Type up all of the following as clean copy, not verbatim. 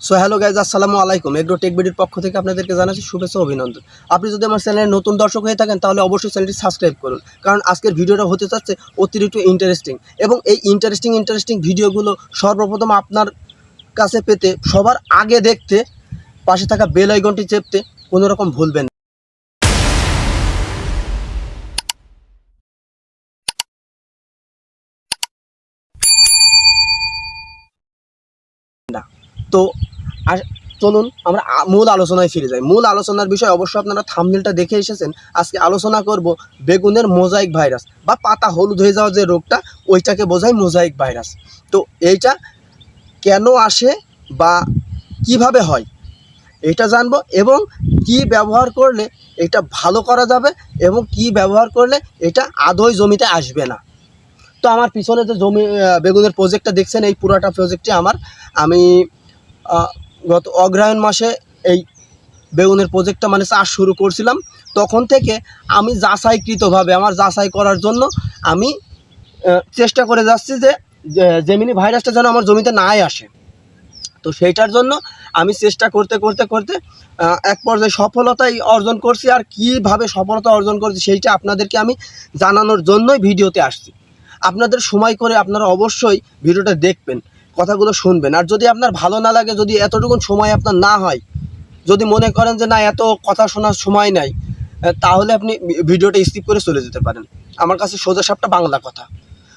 So hello guys, আসসালামু আলাইকুম। Agro take বিডির পক্ষ থেকে আপনাদেরকে জানাচ্ছি শুভেচ্ছা অভিনন্দন। আপনি যদি আমার চ্যানেলের নতুন দর্শক হয়ে থাকেন তাহলে অবশ্যই চ্যানেলটি সাবস্ক্রাইব করুন, কারণ আজকের ভিডিওটা হতে যাচ্ছে অতিরিক্ত ইন্টারেস্টিং। এবং এই ইন্টারেস্টিং ভিডিওগুলো সর্বপ্রথম আপনার কাছে পেতে, সবার আগে দেখতে, পাশে থাকা বেল আইকনটি চেপতে কোনো রকম ভুলবেন না। তো চলুন আমরা মূল আলোচনায় ফিরে যাই। মূল আলোচনার বিষয় অবশ্যই আপনারা থাম্বনেলটা দেখে এসেছেন। আজকে আলোচনা করব বেগুনের মোজাইক ভাইরাস বা পাতা হলুদ হয়ে যাওয়া যে রোগটা, ওইটাকে বোঝায় মোজাইক ভাইরাস। তো এইটা কেন আসে বা কিভাবে হয় এটা জানবো, এবং কি ব্যবহার করলে এটা ভালো করা যাবে এবং কি ব্যবহার করলে এটা আদৌ জমিতে আসবে না। তো আমার পিছনে যে বেগুনের প্রজেক্টটা দেখছেন, এই পুরাটা প্রজেক্টটি আমি গত অগ্রহায়ণ মাসে এই বেগুনের প্রজেক্টটা চাষ শুরু করছিলাম। তখন থেকে আমি যাচাইকৃতভাবে আমার যাচাই করার জন্য আমি চেষ্টা করে যাচ্ছি যে জেমিনি ভাইরাসটা যেন আমার জমিতে নাই আসে। তো সেইটার জন্য আমি চেষ্টা করতে এক পর্যায়ে সফলতাই অর্জন করছি। আর কীভাবে সফলতা অর্জন করছি সেইটা আপনাদেরকে আমি জানানোর জন্যই ভিডিওতে আসছি। আপনাদের সময় করে আপনারা অবশ্যই ভিডিওটা দেখবেন, কথাগুলো শুনবেন। আর যদি আপনার ভালো না লাগে, যদি এতটুকু সময় আপনার না হয়, যদি মনে করেন যে না এত কথা শোনার সময় নাই, তাহলে আপনি ভিডিওটা স্কিপ করে চলে যেতে পারেন। আমার কাছে সোজা সাপটা বাংলা কথা।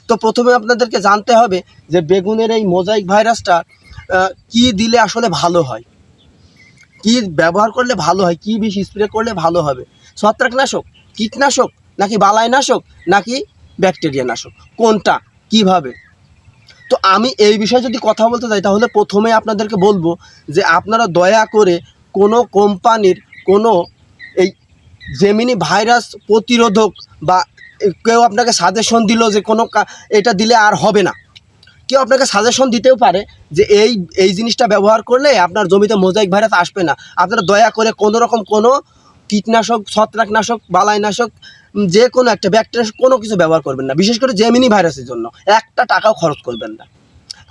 তো প্রথমে আপনাদেরকে জানতে হবে যে বেগুনের এই মোজাইক ভাইরাসটা কি দিলে আসলে ভালো হয়, কি ব্যবহার করলে ভালো হয়, কি বিষ স্প্রে করলে ভালো হবে। ছত্রাকনাশক, কীটনাশক, নাকি বালাইনাশক, নাকি ব্যাকটেরিয়া নাশক, কোনটা, কিভাবে? তো আমি এই বিষয়ে যদি কথা বলতে চাই তাহলে প্রথমে আপনাদেরকে বলবো যে আপনারা দয়া করে কোনো কোম্পানির কোনো এই জেমিনি ভাইরাস প্রতিরোধক বা কেউ আপনাকে সাজেশন দিল যে কোনো এটা দিলে আর হবে না, কেউ আপনাকে সাজেশন দিতেও পারে যে এই জিনিসটা ব্যবহার করলে আপনার জমিতে মোজাইক ভাইরাস আসবে না, আপনারা দয়া করে কোনো রকম কোনো কীটনাশক, ছত্রাকনাশক, বালাইনাশক, যে কোনো একটা ব্যাকটেরিয়া কোনো কিছু ব্যবহার করবেন না। বিশেষ করে জেমিনি ভাইরাসের জন্য একটা টাকাও খরচ করবেন না।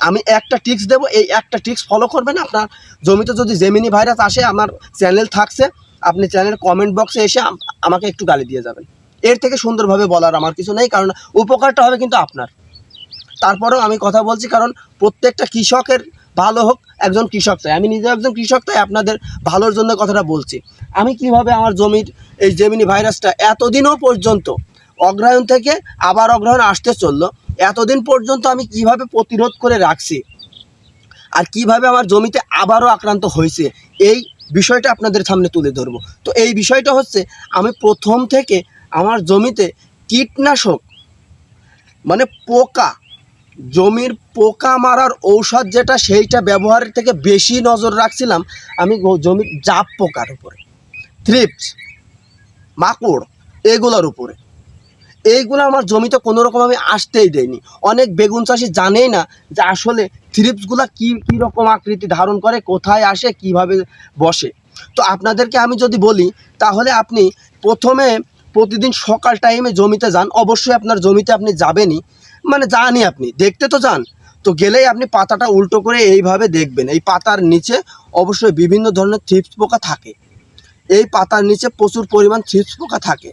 আমি একটা টিপস দেবো, এই একটা টিপস ফলো করবেন। আপনার জমিতে যদি জেমিনি ভাইরাস আসে, আমার চ্যানেল থাকছে, আপনি চ্যানেলের কমেন্ট বক্সে এসে আমাকে একটু গালি দিয়ে যাবেন। এর থেকে সুন্দরভাবে বলার আমার কিছু নেই, কারণ উপকারটা হবে কিন্তু আপনার। তারপরেও আমি কথা বলছি, কারণ প্রত্যেকটা কৃষকের ভালো হোক, একজন কৃষক চাই, আমি নিজেও একজন কৃষক, তাই আপনাদের ভালোর জন্য কথাটা বলছি। আমি কিভাবে আমার জমির এই জেমিনি ভাইরাসটা এতদিনও পর্যন্ত, অগ্রহায়ণ থেকে আবার অগ্রহায়ণ আসতে চললো, এতদিন পর্যন্ত আমি কিভাবে প্রতিরোধ করে রাখছি আর কিভাবে আমার জমিতে আবারও আক্রান্ত হয়েছে, এই বিষয়টা আপনাদের সামনে তুলে ধরবো। তো এই বিষয়টা হচ্ছে, আমি প্রথম থেকে আমার জমিতে কীটনাশক পোকা, জমির পোকা মারার ঔষধ যেটা, সেইটা ব্যবহারের থেকে বেশি নজর রাখছিলাম আমি জমির জাপ পোকার উপরে, থ্রিপস, মাকড়, এগুলোর উপরে। এইগুলো আমার জমিতে কোনো রকম আমি আসতেই দেয়নি। অনেক বেগুন চাষি জানেই না যে আসলে থ্রিপসগুলো কী রকম আকৃতি ধারণ করে, কোথায় আসে, কিভাবে বসে। তো আপনাদেরকে আমি যদি বলি, তাহলে আপনি প্রথমে প্রতিদিন সকাল টাইমে জমিতে যান। অবশ্যই আপনার জমিতে আপনি যাবেনই, যানই, আপনি দেখতে তো যান। তো গেলেই আপনি পাতাটা উল্টো করে এইভাবে দেখবেন, এই পাতার নিচে অবশ্যই বিভিন্ন ধরনের থ্রিপস পোকা থাকে। এই পাতার নিচে প্রচুর পরিমাণ থ্রিপস পোকা থাকে।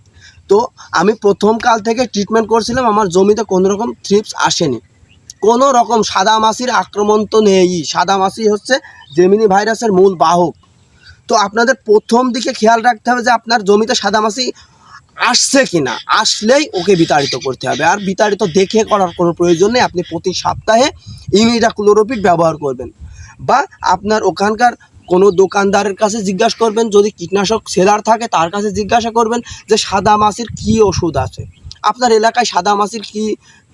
তো আমি প্রথম কাল থেকে ট্রিটমেন্ট করছিলাম, আমার জমিতে কোনো রকম থ্রিপস আসেনি, কোনো রকম সাদামাছির আক্রমণ তো নেই। সাদামাছি হচ্ছে জেমিনি ভাইরাসের মূল বাহক। তো আপনাদের প্রথম দিকে খেয়াল রাখতে হবে যে আপনার জমিতে সাদামাছি আসছে কি না, আসলেই ওকে বিতাড়িত করতে হবে। আর বিতাড়িত দেখে করার কোনো প্রয়োজন নেই, আপনি প্রতি সপ্তাহে ইমিডাক্লোরোপিড ব্যবহার করবেন, বা আপনার ওখানকার কোনো দোকানদারের কাছে জিজ্ঞাসা করবেন, যদি কীটনাশক সেলার থাকে তার কাছে জিজ্ঞাসা করবেন যে সাদামাছির কী ওষুধ আছে, আপনার এলাকায় সাদামাছির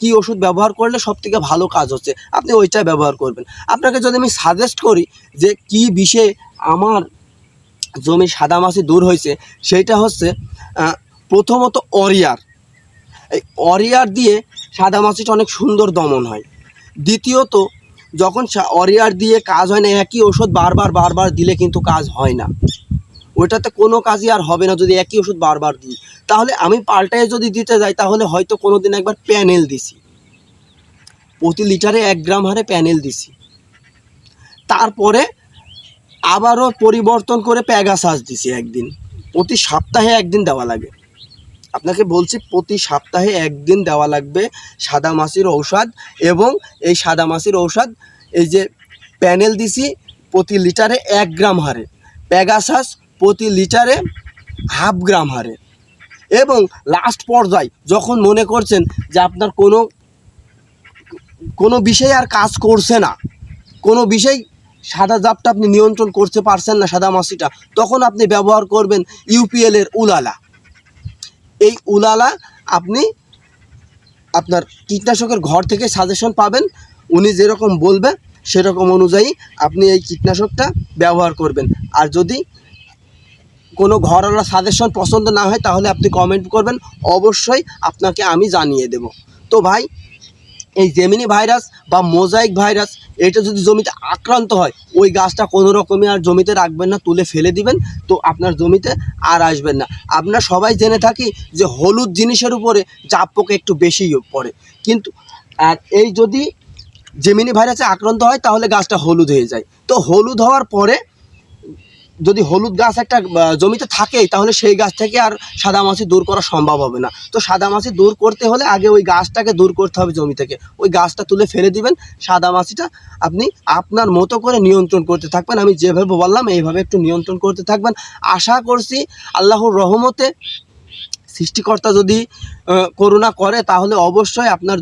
কী ওষুধ ব্যবহার করলে সবথেকে ভালো কাজ হচ্ছে, আপনি ওইটাই ব্যবহার করবেন। আপনাকে যদি আমি সাজেস্ট করি যে কী বিষয়ে আমার জমি সাদামাছি দূর হয়েছে, সেইটা হচ্ছে প্রথমত অরিয়ার। এই অরিয়ার দিয়ে সাদামাছিটা অনেক সুন্দর দমন হয়। দ্বিতীয়ত, যখন অরিয়ার দিয়ে কাজ হয় না, একই ওষুধ বারবার দিলে কিন্তু কাজ হয় না, ওইটাতে কোনো কাজই আর হবে না যদি একই ওষুধ বারবার দিই। তাহলে আমি পাল্টায় যদি দিতে যাই, তাহলে হয়তো কোনো দিন একবার প্যানেল দিছি, প্রতি লিটারে 1 গ্রাম হারে প্যানেল দিছি, তারপরে আবারও পরিবর্তন করে প্যাগাসাস দিছি একদিন, প্রতি সপ্তাহে একদিন দেওয়া লাগে। আপনাকে বলছি প্রতি সপ্তাহে একদিন দেওয়া লাগবে সাদামাছির ঔষধ। এবং এই সাদামাছির ঔষধ এই যে প্যানেল দিছি প্রতি লিটারে 1 গ্রাম হারে, প্যাগাসাস প্রতি লিটারে 1/2 গ্রাম হারে। এবং লাস্ট পর্যায়ে যখন মনে করছেন যে আপনার কোনো বিষয় আর কাজ করছে না, কোনো বিষয় সাদা জাপটা আপনি নিয়ন্ত্রণ করতে পারছেন না সাদামাছিটা, তখন আপনি ব্যবহার করবেন ইউপিএলের উলালা। এই উলালা আপনি আপনার কীটনাশকের ঘর থেকে সাজেশন পাবেন, উনি যেরকম বলবে সেরকম অনুযায়ী আপনি এই কীটনাশকটা ব্যবহার করবেন। আর যদি কোনো ঘরওয়ালা সাজেশন পছন্দ না হয় তাহলে আপনি কমেন্ট করবেন, অবশ্যই আপনাকে আমি জানিয়ে দেব। তো ভাই, এই জেমিনি ভাইরাস বা মোজাইক ভাইরাস এটা যদি জমিতে আক্রান্ত হয়, ওই গাছটা কোনো রকমই আর জমিতে রাখবেন না, তুলে ফেলে দিবেন। তো আপনার জমিতে আর আসবেন না। আমরা সবাই জেনে থাকি যে হলুদ জিনিসের উপরে জাপ পোকা একটু বেশি পড়ে, কিন্তু আর এই যদি জেমিনি ভাইরাসে আক্রান্ত হয় তাহলে গাছটা হলুদ হয়ে যায়। তো হলুদ হওয়ার পরে যদি হলুদ গাছ একটা জমিতে থাকে তাহলে সেই গাছ থেকে আর সাদামাছি দূর করা সম্ভব হবে না। তো সাদামাছি দূর করতে হলে আগে ওই গাছটাকে দূর করতে হবে জমি থেকে, ওই গাছটা তুলে ফেলে দিবেন। সাদামাছিটা আপনি আপনার মতো করে নিয়ন্ত্রণ করতে থাকবেন। আমি যেভাবে বললাম এইভাবে একটু নিয়ন্ত্রণ করতে থাকবেন। আশা করছি আল্লাহর রহমতে সৃষ্টিকর্তা যদি করুণা করে তাহলে অবশ্যই আপনার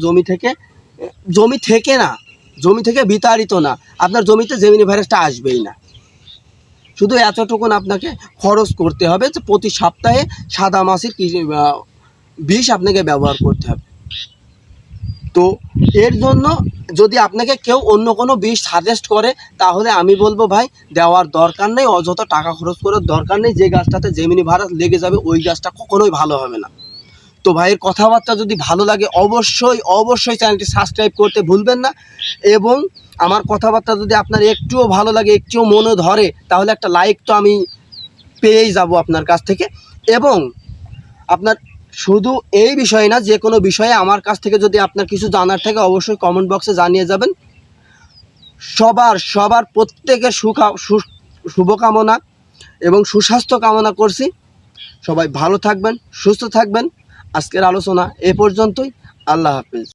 জমি থেকে বিতাড়িত না, আপনার জমিতে জেমিনি ভাইরাসটা আসবেই না। শুধু এতটুকুন আপনাকে খরচ করতে হবে যে প্রতি সপ্তাহে সাদামাছির বিষ আপনাকে ব্যবহার করতে হবে। তো এর জন্য যদি আপনাকে কেউ অন্য কোনো বিষ সাজেস্ট করে তাহলে আমি বলবো ভাই দেওয়ার দরকার নেই, অযথা টাকা খরচ করার দরকার নেই। যে গাছটাতে জেমিনি ভাইরাস লেগে যাবে ওই গাছটা কখনোই ভালো হবে না। তো ভাইয়ের কথাবার্তা যদি ভালো লাগে অবশ্যই চ্যানেলটি সাবস্ক্রাইব করতে ভুলবেন না। এবং আমার কথাবার্তা যদি আপনার একটুও ভালো লাগে, একটুও মনে ধরে, তাহলে একটা লাইক তো আমি পেয়েই যাব আপনার কাছ থেকে। এবং আপনার শুধু এই বিষয়ে না, যে কোনো বিষয়ে আমার কাছ থেকে যদি আপনার কিছু জানার থাকে অবশ্যই কমেন্ট বক্সে জানিয়ে যাবেন। সবার প্রত্যেকের শুভকামনা এবং সুস্বাস্থ্য কামনা করছি। সবাই ভালো থাকবেন, সুস্থ থাকবেন। আজকের আলোচনা এ পর্যন্তই। আল্লাহ হাফেজ।